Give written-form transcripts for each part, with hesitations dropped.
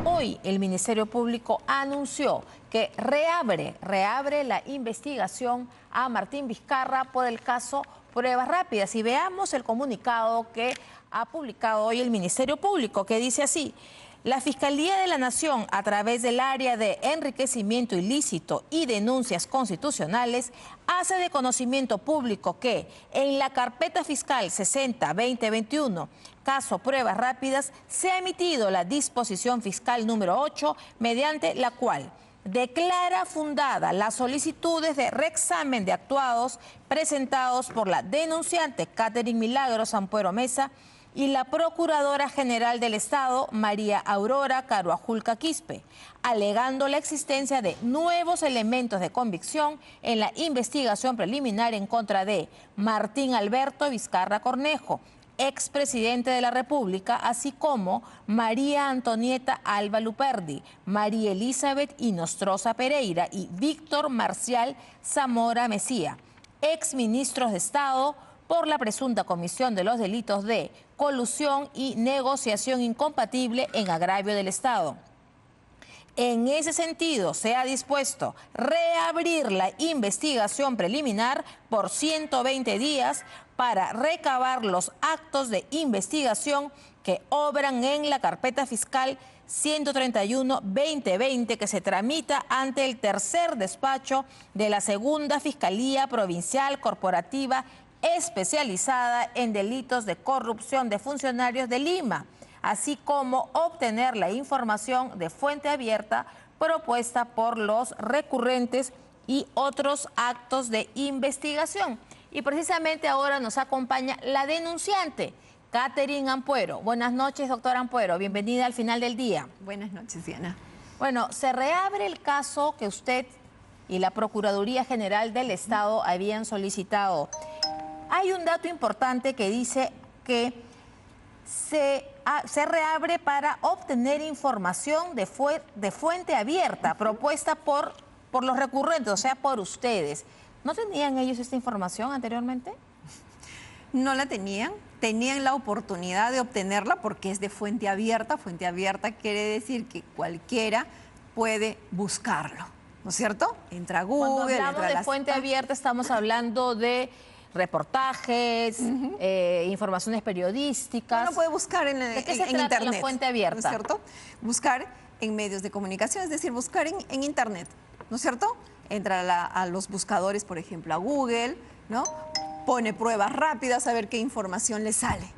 Hoy el Ministerio Público anunció que reabre la investigación a Martín Vizcarra por el caso Pruebas Rápidas. Y veamos el comunicado que ha publicado hoy el Ministerio Público, que dice así: la Fiscalía de la Nación, a través del área de enriquecimiento ilícito y denuncias constitucionales, hace de conocimiento público que en la carpeta fiscal 60-2021, caso Pruebas Rápidas, se ha emitido la disposición fiscal número 8, mediante la cual declara fundada las solicitudes de reexamen de actuados presentados por la denunciante Catherine Milagros Ampuero Mesa y la Procuradora General del Estado, María Aurora Caruajulca Quispe, alegando la existencia de nuevos elementos de convicción en la investigación preliminar en contra de Martín Alberto Vizcarra Cornejo, expresidente de la República, así como María Antonieta Alba Luperdi, María Elizabeth Inostroza Pereira y Víctor Marcial Zamora Mesía, exministros de Estado, por la presunta comisión de los delitos de colusión y negociación incompatible en agravio del Estado. En ese sentido, se ha dispuesto reabrir la investigación preliminar por 120 días para recabar los actos de investigación que obran en la carpeta fiscal 131-2020, que se tramita ante el tercer despacho de la Segunda Fiscalía Provincial Corporativa especializada en delitos de corrupción de funcionarios de Lima, así como obtener la información de fuente abierta propuesta por los recurrentes y otros actos de investigación. Y precisamente ahora nos acompaña la denunciante, Catherine Ampuero. Buenas noches, doctora Ampuero. Bienvenida al Final del Día. Buenas noches, Diana. Bueno, se reabre el caso que usted y la Procuraduría General del Estado habían solicitado. Hay un dato importante que dice que se reabre para obtener información de fuente abierta, propuesta por los recurrentes, o sea, por ustedes. ¿No tenían ellos esta información anteriormente? No la tenían la oportunidad de obtenerla porque es de fuente abierta. Fuente abierta quiere decir que cualquiera puede buscarlo, ¿no es cierto? Entra a Google. Cuando hablamos de fuente abierta estamos hablando de reportajes, informaciones periodísticas. Uno puede buscar en Internet. La fuente abierta, ¿no es cierto? Buscar en medios de comunicación, es decir, buscar en Internet, ¿no es cierto? Entra a los buscadores, por ejemplo, a Google, ¿no? Pone pruebas rápidas a ver qué información le sale,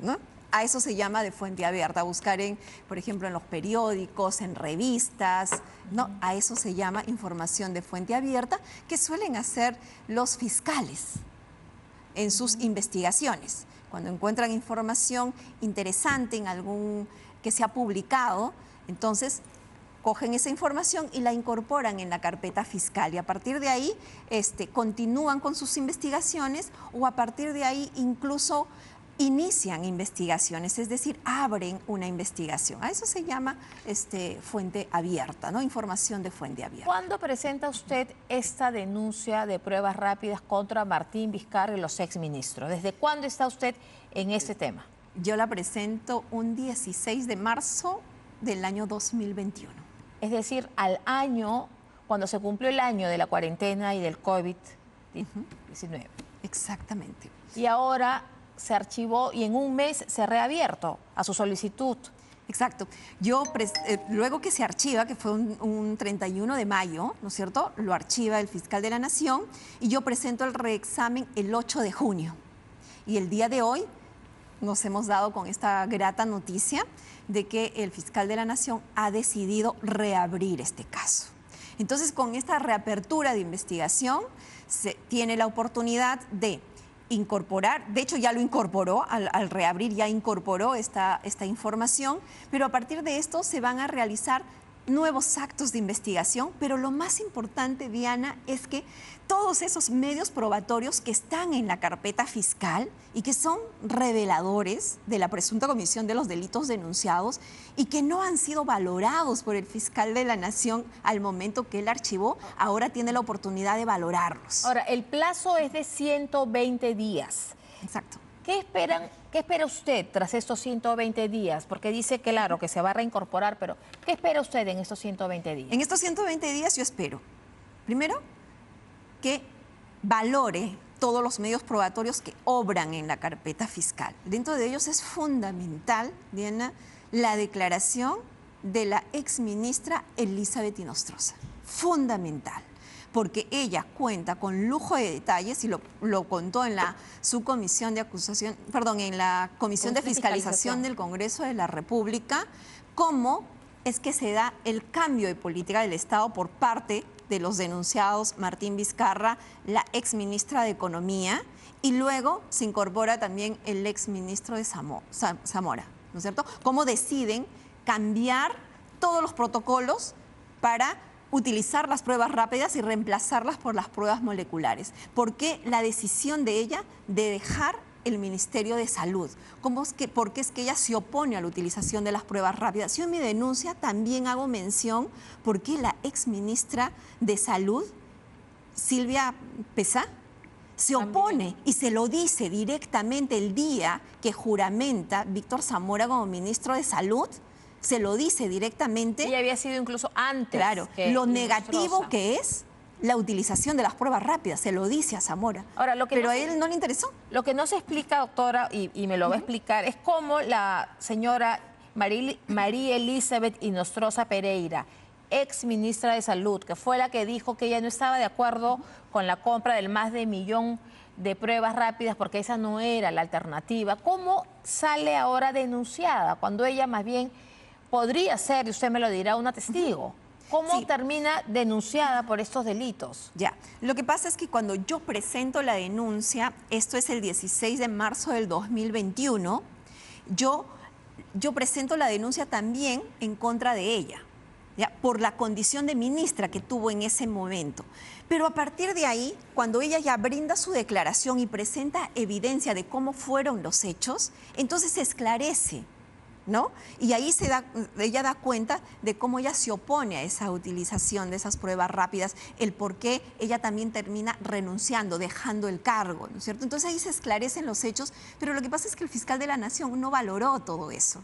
¿no? A eso se llama de fuente abierta, buscar por ejemplo, en los periódicos, en revistas, ¿no? A eso se llama información de fuente abierta, que suelen hacer los fiscales en sus investigaciones. Cuando encuentran información interesante en algún que se ha publicado, entonces cogen esa información y la incorporan en la carpeta fiscal y a partir de ahí continúan con sus investigaciones o a partir de ahí incluso inician investigaciones, es decir, abren una investigación. A eso se llama fuente abierta, ¿no? Información de fuente abierta. ¿Cuándo presenta usted esta denuncia de pruebas rápidas contra Martín Vizcarra y los exministros? ¿Desde cuándo está usted en este tema? Yo la presento un 16 de marzo del año 2021. Es decir, al año, cuando se cumplió el año de la cuarentena y del COVID-19. Exactamente. Y ahora se archivó y en un mes se ha reabierto a su solicitud. Exacto. Luego que se archiva, que fue un 31 de mayo, ¿no es cierto? Lo archiva el fiscal de la Nación y yo presento el reexamen el 8 de junio. Y el día de hoy nos hemos dado con esta grata noticia de que el fiscal de la Nación ha decidido reabrir este caso. Entonces, con esta reapertura de investigación, se tiene la oportunidad de incorporar, de hecho ya lo incorporó, al reabrir ya incorporó esta información, pero a partir de esto se van a realizar nuevos actos de investigación, pero lo más importante, Diana, es que todos esos medios probatorios que están en la carpeta fiscal y que son reveladores de la presunta comisión de los delitos denunciados y que no han sido valorados por el fiscal de la Nación al momento que él archivó, ahora tiene la oportunidad de valorarlos. Ahora, el plazo es de 120 días. Exacto. ¿Qué esperan ¿Qué espera usted tras estos 120 días? Porque dice que, claro, que se va a reincorporar, pero ¿qué espera usted en estos 120 días? En estos 120 días yo espero, primero, que valore todos los medios probatorios que obran en la carpeta fiscal. Dentro de ellos es fundamental, Diana, la declaración de la exministra Elizabeth Inostroza. Fundamental, porque ella cuenta con lujo de detalles y lo contó en la subcomisión de acusación, perdón, en la Comisión de Fiscalización del Congreso de la República, cómo es que se da el cambio de política del Estado por parte de los denunciados Martín Vizcarra, la exministra de Economía, y luego se incorpora también el exministro de Zamora, ¿no es cierto? Cómo deciden cambiar todos los protocolos para utilizar las pruebas rápidas y reemplazarlas por las pruebas moleculares. ¿Por qué la decisión de ella de dejar el Ministerio de Salud? ¿Por qué es que ella se opone a la utilización de las pruebas rápidas? Yo en mi denuncia también hago mención por qué la exministra de Salud, Silvia Pesá, se opone y se lo dice directamente el día que juramenta Víctor Zamora como ministro de Salud. Se lo dice directamente. Ella había sido incluso antes. Claro, que lo negativo Inostroza. que es la utilización de las pruebas rápidas, se lo dice a Zamora. Ahora, pero a él no le interesó. Lo que no se explica, doctora, y me lo va a explicar, es cómo la señora María Elizabeth Inostroza Pereira, ex ministra de Salud, que fue la que dijo que ella no estaba de acuerdo con la compra del más de 1 millón de pruebas rápidas porque esa no era la alternativa, ¿cómo sale ahora denunciada cuando ella más bien podría ser, y usted me lo dirá, una testigo? ¿Cómo Sí. termina denunciada por estos delitos? Ya, lo que pasa es que cuando yo presento la denuncia, esto es el 16 de marzo del 2021, yo presento la denuncia también en contra de ella, ¿ya? Por la condición de ministra que tuvo en ese momento. Pero a partir de ahí, cuando ella ya brinda su declaración y presenta evidencia de cómo fueron los hechos, entonces se esclarece, ¿no? Y ahí ella da cuenta de cómo ella se opone a esa utilización de esas pruebas rápidas, el por qué ella también termina renunciando, dejando el cargo, ¿no es cierto? Entonces ahí se esclarecen los hechos, pero lo que pasa es que el fiscal de la Nación no valoró todo eso,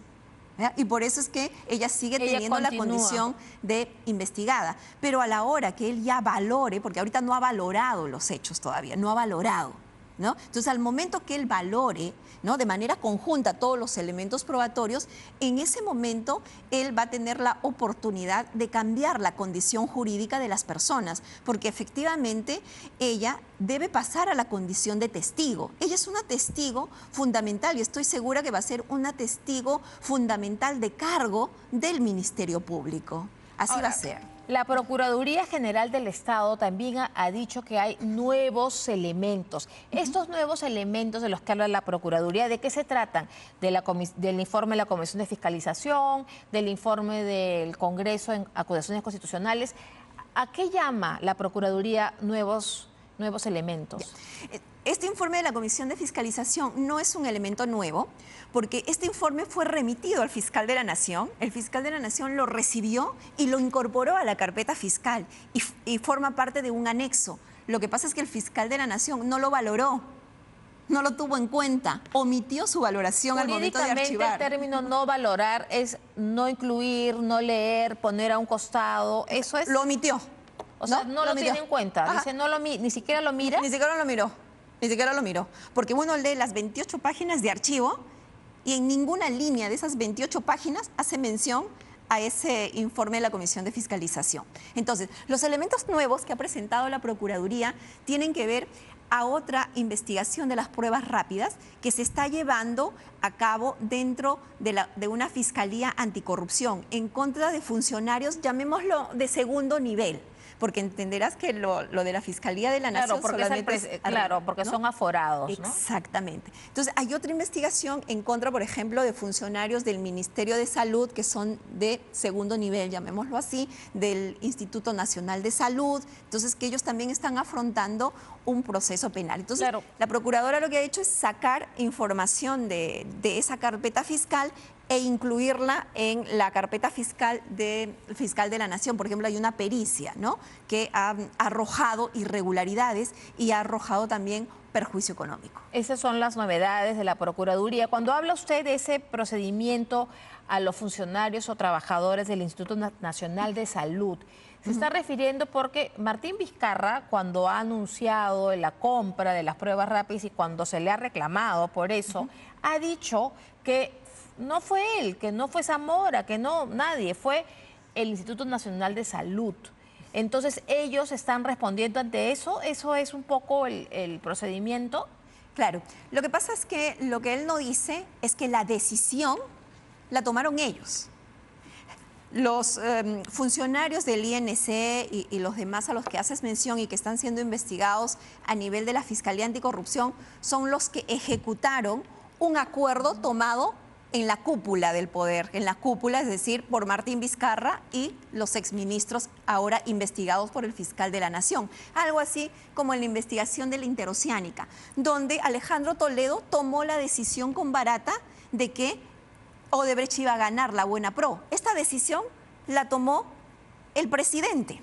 ¿ya? Y por eso es que ella sigue teniendo la condición de investigada. Pero a la hora que él ya valore, porque ahorita no ha valorado los hechos todavía, no ha valorado, ¿no? Entonces, al momento que él valore, ¿no?, de manera conjunta todos los elementos probatorios, en ese momento él va a tener la oportunidad de cambiar la condición jurídica de las personas, porque efectivamente ella debe pasar a la condición de testigo. Ella es una testigo fundamental y estoy segura que va a ser una testigo fundamental de cargo del Ministerio Público. Así Ahora, va a ser. La Procuraduría General del Estado también ha dicho que hay nuevos elementos. Estos nuevos elementos de los que habla la Procuraduría, ¿de qué se tratan? Del informe de la Comisión de Fiscalización, del informe del Congreso en acusaciones constitucionales. ¿A qué llama la Procuraduría nuevos elementos? Este informe de la Comisión de Fiscalización no es un elemento nuevo, porque este informe fue remitido al fiscal de la Nación. El fiscal de la Nación lo recibió y lo incorporó a la carpeta fiscal y forma parte de un anexo. Lo que pasa es que el fiscal de la Nación no lo valoró, no lo tuvo en cuenta, omitió su valoración al momento de archivar. Jurídicamente, el término no valorar es no incluir, no leer, poner a un costado. Eso es. Lo omitió. O sea, no lo tiene en cuenta. Ajá. Dice, ni siquiera lo mira. Ni siquiera lo miró. Ni siquiera lo miró. Porque uno lee las 28 páginas de archivo y en ninguna línea de esas 28 páginas hace mención a ese informe de la Comisión de Fiscalización. Entonces, los elementos nuevos que ha presentado la Procuraduría tienen que ver a otra investigación de las pruebas rápidas que se está llevando a cabo dentro de una fiscalía anticorrupción en contra de funcionarios, llamémoslo de segundo nivel. Porque entenderás que lo de la Fiscalía de la Nación porque son aforados, ¿no? Exactamente. Entonces, hay otra investigación en contra, por ejemplo, de funcionarios del Ministerio de Salud que son de segundo nivel, llamémoslo así, del Instituto Nacional de Salud. Entonces, que ellos también están afrontando un proceso penal. Entonces, la Procuradora lo que ha hecho es sacar información de esa carpeta fiscal e incluirla en la carpeta fiscal del fiscal de la Nación. Por ejemplo, hay una pericia, ¿no?, que ha arrojado irregularidades y ha arrojado también perjuicio económico. Esas son las novedades de la Procuraduría. Cuando habla usted de ese procedimiento a los funcionarios o trabajadores del Instituto Nacional de Salud, se está refiriendo porque Martín Vizcarra, cuando ha anunciado la compra de las pruebas rápidas y cuando se le ha reclamado por eso, ha dicho que no fue él, que no fue Zamora, que no, nadie, fue el Instituto Nacional de Salud. Entonces, ellos están respondiendo ante eso. ¿Eso es un poco el procedimiento? Claro, lo que pasa es que lo que él no dice es que la decisión la tomaron ellos. Los funcionarios del INC y los demás a los que haces mención y que están siendo investigados a nivel de la Fiscalía Anticorrupción son los que ejecutaron un acuerdo tomado en la cúpula del poder, en la cúpula, es decir, por Martín Vizcarra y los exministros ahora investigados por el fiscal de la Nación. Algo así como en la investigación de la Interoceánica, donde Alejandro Toledo tomó la decisión con barata de que Odebrecht iba a ganar la Buena Pro. Esta decisión la tomó el presidente,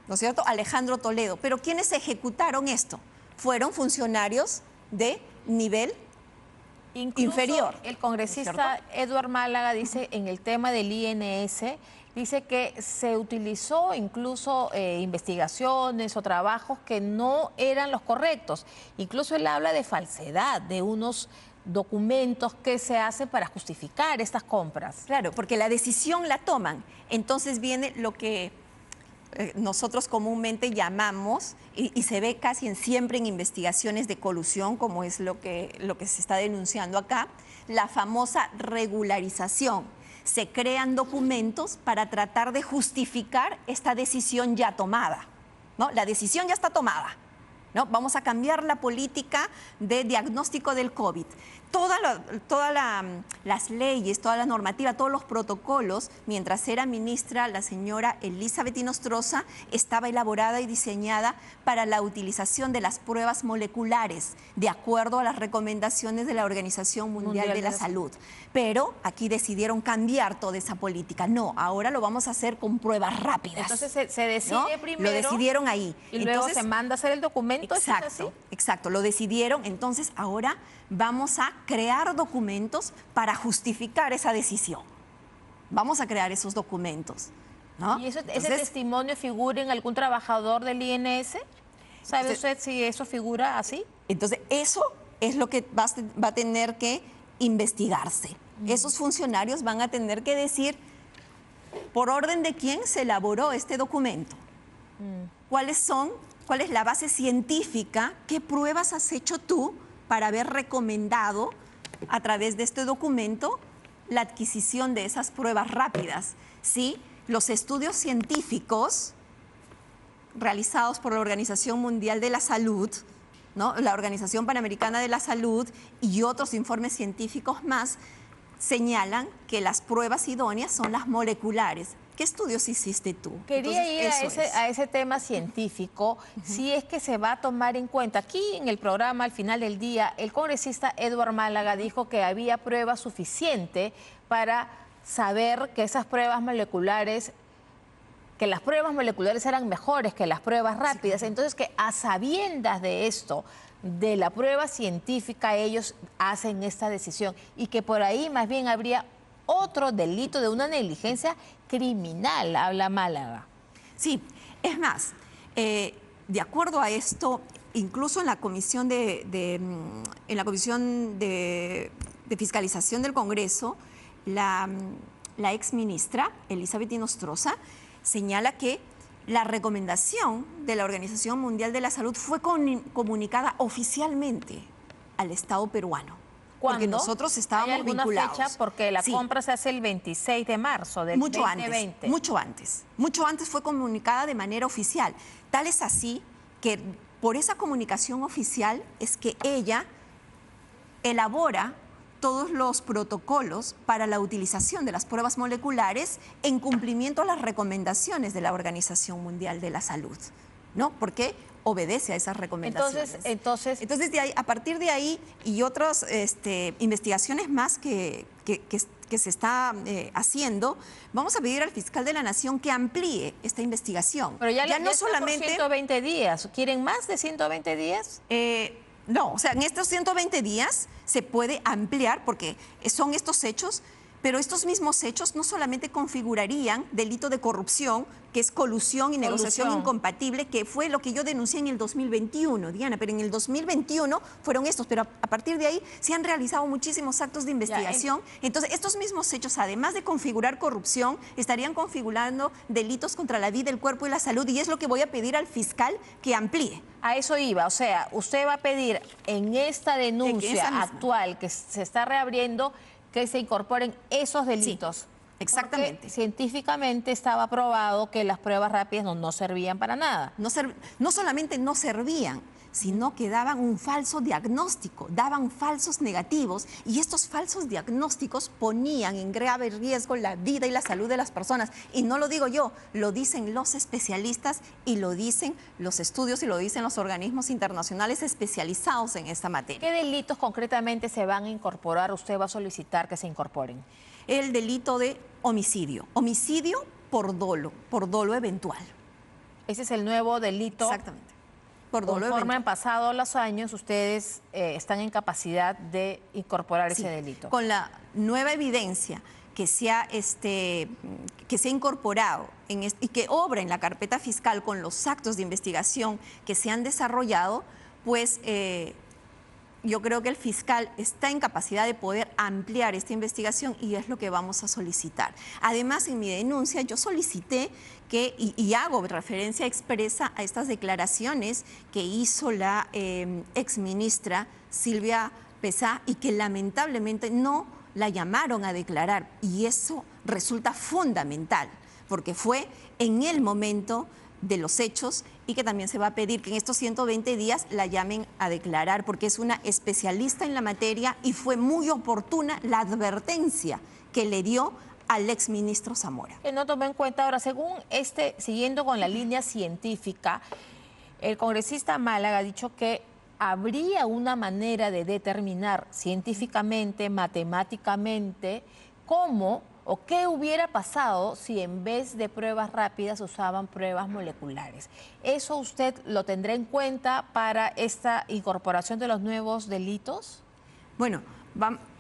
¿no es cierto?, Alejandro Toledo. Pero quienes ejecutaron esto fueron funcionarios de nivel inferior. El congresista Eduard Málaga dice en el tema del INS, dice que se utilizó incluso investigaciones o trabajos que no eran los correctos. Incluso él habla de falsedad, de unos documentos que se hacen para justificar estas compras. Claro, porque la decisión la toman. Entonces viene lo que nosotros comúnmente llamamos, y se ve casi siempre en investigaciones de colusión, como es lo que se está denunciando acá, la famosa regularización. Se crean documentos para tratar de justificar esta decisión ya tomada, ¿no? La decisión ya está tomada, ¿no? Vamos a cambiar la política de diagnóstico del COVID. Todas las leyes, toda la normativa, todos los protocolos, mientras era ministra la señora Elizabeth Inostroza, estaba elaborada y diseñada para la utilización de las pruebas moleculares, de acuerdo a las recomendaciones de la Organización Mundial de la Salud. Pero aquí decidieron cambiar toda esa política. No, ahora lo vamos a hacer con pruebas rápidas. Entonces se decide, ¿no?, primero. Lo decidieron ahí. Y luego se manda a hacer el documento. Exacto, ¿es así? exacto. Lo decidieron. Entonces ahora vamos a crear documentos para justificar esa decisión. Vamos a crear esos documentos, ¿no? ¿Y ese testimonio figura en algún trabajador del INS? ¿Sabe usted si eso figura así? Entonces, eso es lo que va a tener que investigarse. Esos funcionarios van a tener que decir por orden de quién se elaboró este documento. ¿Cuál es la base científica? ¿Qué pruebas has hecho tú para haber recomendado a través de este documento la adquisición de esas pruebas rápidas? ¿Sí? Los estudios científicos realizados por la Organización Mundial de la Salud, ¿no?, la Organización Panamericana de la Salud y otros informes científicos más señalan que las pruebas idóneas son las moleculares. ¿Qué estudios hiciste tú? Quería ir a ese tema científico, si es que se va a tomar en cuenta. Aquí en el programa, al final del día, el congresista Eduard Málaga dijo que había prueba suficiente para saber que esas pruebas moleculares, que las pruebas moleculares eran mejores que las pruebas rápidas. Entonces, que a sabiendas de esto, de la prueba científica, ellos hacen esta decisión y que por ahí más bien habría otro delito de una negligencia criminal, habla Málaga. Sí, es más, de acuerdo a esto, incluso en la Comisión de Fiscalización del Congreso, la exministra Elizabeth Inostroza señala que la recomendación de la Organización Mundial de la Salud fue comunicada oficialmente al Estado peruano. Porque nosotros estábamos ¿Hay alguna vinculados. fecha? Porque la compra se hace el 26 de marzo del 2020. Mucho antes fue comunicada de manera oficial. Tal es así que por esa comunicación oficial es que ella elabora todos los protocolos para la utilización de las pruebas moleculares en cumplimiento a las recomendaciones de la Organización Mundial de la Salud, ¿no? Porque obedece a esas recomendaciones. Entonces de ahí, a partir de ahí y otras investigaciones más que que se está haciendo, vamos a pedir al fiscal de la Nación que amplíe esta investigación. Pero ya no está por solamente 120 días. ¿Quieren más de 120 días? No, o sea, en estos 120 días se puede ampliar porque son estos hechos, pero estos mismos hechos no solamente configurarían delito de corrupción, que es colusión y negociación incompatible, que fue lo que yo denuncié en el 2021, Diana, pero en el 2021 fueron estos, pero a partir de ahí se han realizado muchísimos actos de investigación. Entonces, estos mismos hechos, además de configurar corrupción, estarían configurando delitos contra la vida, el cuerpo y la salud, y es lo que voy a pedir al fiscal que amplíe. A eso iba, o sea, usted va a pedir en esta denuncia actual que se está reabriendo que se incorporen esos delitos. Sí, exactamente. Porque científicamente estaba probado que las pruebas rápidas no servían para nada. No solamente no servían, sino que daban un falso diagnóstico, daban falsos negativos, y estos falsos diagnósticos ponían en grave riesgo la vida y la salud de las personas. Y no lo digo yo, lo dicen los especialistas y lo dicen los estudios y lo dicen los organismos internacionales especializados en esta materia. ¿Qué delitos concretamente se van a incorporar? ¿Usted va a solicitar que se incorporen? El delito de homicidio por dolo eventual. Ese es el nuevo delito. Exactamente. Por dolo Conforme han pasado los años, ustedes están en capacidad de incorporar ese delito. Con la nueva evidencia que se ha incorporado y que obra en la carpeta fiscal con los actos de investigación que se han desarrollado, pues yo creo que el fiscal está en capacidad de poder ampliar esta investigación y es lo que vamos a solicitar. Además, en mi denuncia yo solicité que, y hago referencia expresa a estas declaraciones que hizo la exministra Silvia Pezá y que lamentablemente no la llamaron a declarar, y eso resulta fundamental porque fue en el momento de los hechos, y que también se va a pedir que en estos 120 días la llamen a declarar porque es una especialista en la materia y fue muy oportuna la advertencia que le dio al exministro Zamora. Que no tomé en cuenta ahora, según siguiendo con la línea científica, el congresista Málaga ha dicho que habría una manera de determinar científicamente, matemáticamente, cómo o qué hubiera pasado si en vez de pruebas rápidas usaban pruebas moleculares. ¿Eso usted lo tendrá en cuenta para esta incorporación de los nuevos delitos? Bueno,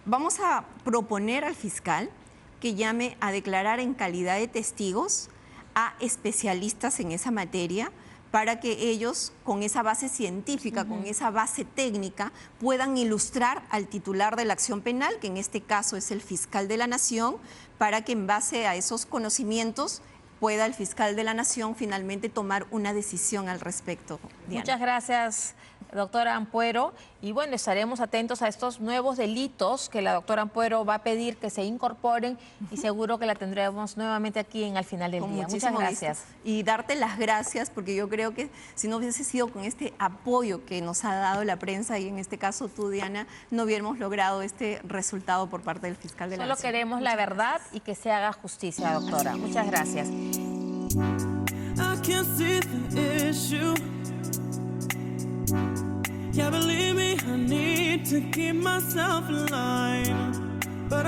vamos a proponer al fiscal que llame a declarar en calidad de testigos a especialistas en esa materia para que ellos, con esa base científica, con esa base técnica, puedan ilustrar al titular de la acción penal, que en este caso es el fiscal de la Nación, para que en base a esos conocimientos pueda el fiscal de la Nación finalmente tomar una decisión al respecto. Diana. Muchas gracias, doctora Ampuero. Y bueno, estaremos atentos a estos nuevos delitos que la doctora Ampuero va a pedir que se incorporen y seguro que la tendremos nuevamente aquí Al Final del Día. Muchas gracias. Gusto. Y darte las gracias porque yo creo que si no hubiese sido con este apoyo que nos ha dado la prensa y en este caso tú, Diana, no hubiéramos logrado este resultado por parte del fiscal de la Nación. Solo queremos la verdad y que se haga justicia, doctora. Muchas gracias. Yeah, believe me, I need to keep myself in line. But